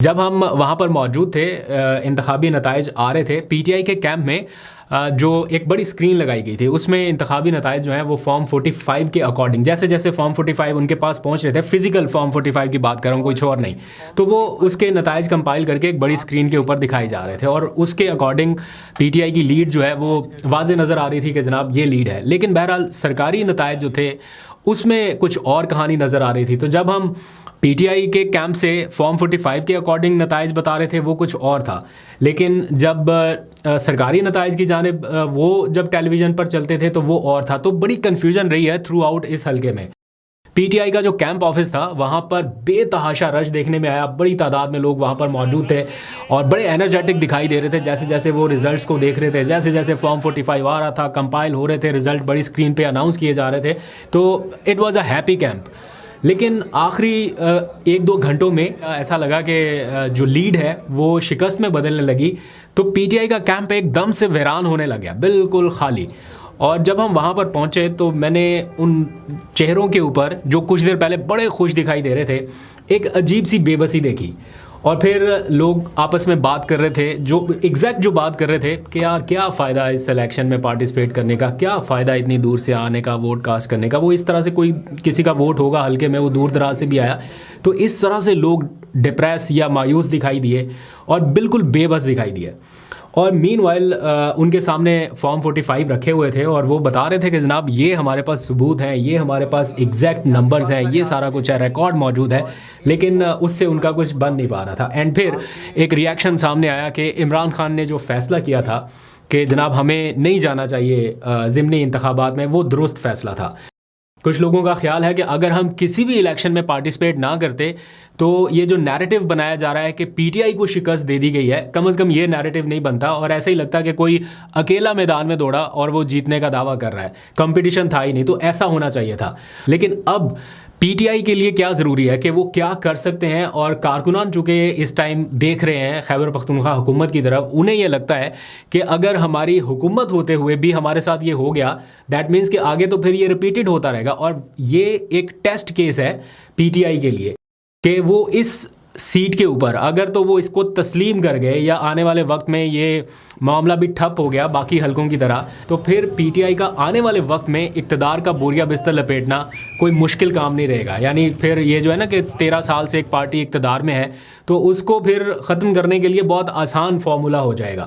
جب ہم وہاں پر موجود تھے، انتخابی نتائج آ رہے تھے پی ٹی آئی کے کیمپ میں، جو ایک بڑی اسکرین لگائی گئی تھی اس میں انتخابی نتائج جو ہیں وہ فارم 45 کے اکارڈنگ، جیسے جیسے فارم 45 ان کے پاس پہنچ رہے تھے، فزیکل فارم 45 کی بات کر رہا ہوں، کوئی اور نہیں، تو وہ اس کے نتائج کمپائل کر کے ایک بڑی اسکرین کے اوپر دکھائے جا رہے تھے، اور اس کے اکارڈنگ پی ٹی آئی کی لیڈ جو ہے وہ واضح نظر آ رہی تھی کہ جناب یہ لیڈ ہے. لیکن بہرحال سرکاری نتائج جو تھے اس میں کچھ اور کہانی نظر آ رہی تھی. تو جب ہم پی ٹی آئی کے کیمپ سے فارم 45 کے اکارڈنگ نتائج بتا رہے تھے وہ کچھ اور تھا، لیکن جب سرکاری نتائج کی جانب وہ جب ٹیلی ویژن پر چلتے تھے تو وہ اور تھا. تو بڑی کنفیوژن رہی ہے تھرو آؤٹ اس حلقے میں. پی ٹی آئی کا جو کیمپ آفس تھا وہاں پر بے تحاشا رش دیکھنے میں آیا، بڑی تعداد میں لوگ وہاں پر موجود تھے اور بڑے انرجیٹک دکھائی دے رہے تھے. جیسے جیسے وہ ریزلٹس کو دیکھ رہے تھے، جیسے جیسے فارم 45 آ رہا تھا، کمپائل ہو رہے تھے، ریزلٹ بڑی اسکرین پہ اناؤنس کیے جا رہے تھے، تو it was a happy camp. لیکن آخری 1-2 گھنٹوں میں ایسا لگا کہ جو لیڈ ہے وہ شکست میں بدلنے لگی، تو پی ٹی آئی کا کیمپ ایک دم سے ویران ہونے لگ گیا، بالکل خالی. اور جب ہم وہاں پر پہنچے تو میں نے ان چہروں کے اوپر جو کچھ دیر پہلے بڑے خوش دکھائی دے رہے تھے ایک عجیب سی بے بسی دیکھی. اور پھر لوگ آپس میں بات کر رہے تھے، جو ایگزیکٹ جو بات کر رہے تھے کہ یار کیا فائدہ اس الیکشن میں پارٹیسپیٹ کرنے کا، کیا فائدہ اتنی دور سے آنے کا، ووٹ کاسٹ کرنے کا. وہ اس طرح سے کوئی کسی کا ووٹ ہوگا حلقے میں، وہ دور دراز سے بھی آیا، تو اس طرح سے لوگ ڈپریس یا مایوس دکھائی دیے اور بالکل بے بس دکھائی دیے. اور مین وائل ان کے سامنے فارم 45 رکھے ہوئے تھے اور وہ بتا رہے تھے کہ جناب یہ ہمارے پاس ثبوت ہیں، یہ ہمارے پاس ایگزیکٹ نمبرز ہیں، یہ سارا کچھ ہے، ریکارڈ موجود ہے. لیکن اس سے ان کا کچھ بن نہیں پا رہا تھا. اینڈ پھر ایک ریاکشن سامنے آیا کہ عمران خان نے جو فیصلہ کیا تھا کہ جناب ہمیں نہیں جانا چاہیے ضمنی انتخابات میں، وہ درست فیصلہ تھا. کچھ لوگوں کا خیال ہے کہ اگر ہم کسی بھی الیکشن میں پارٹیسپیٹ نہ کرتے تو یہ جو نیریٹو بنایا جا رہا ہے کہ پی ٹی آئی کو شکست دے دی گئی ہے، کم از کم یہ نیریٹو نہیں بنتا اور ایسا ہی لگتا کہ کوئی اکیلا میدان میں دوڑا اور وہ جیتنے کا دعویٰ کر رہا ہے، کمپٹیشن تھا ہی نہیں. تو ایسا ہونا چاہیے تھا. لیکن اب پی ٹی آئی کے لیے کیا ضروری ہے کہ وہ کیا کر سکتے ہیں، اور کارکنان چونکہ اس ٹائم دیکھ رہے ہیں خیبر پختونخوا حکومت کی طرف، انہیں یہ لگتا ہے کہ اگر ہماری حکومت ہوتے ہوئے بھی ہمارے ساتھ یہ ہو گیا، دیٹ مینس کہ آگے تو پھر یہ ریپیٹڈ ہوتا رہے گا. اور یہ ایک ٹیسٹ کیس ہے پی ٹی آئی کے لیے کہ وہ اس سیٹ کے اوپر اگر تو وہ اس کو تسلیم کر گئے یا آنے والے وقت میں یہ معاملہ بھی ٹھپ ہو گیا باقی حلقوں کی طرح، تو پھر پی ٹی آئی کا آنے والے وقت میں اقتدار کا بوریا بستر لپیٹنا کوئی مشکل کام نہیں رہے گا. یعنی پھر یہ جو ہے نا کہ 13 سال سے ایک پارٹی اقتدار میں ہے، تو اس کو پھر ختم کرنے کے لیے بہت آسان فارمولا ہو جائے گا.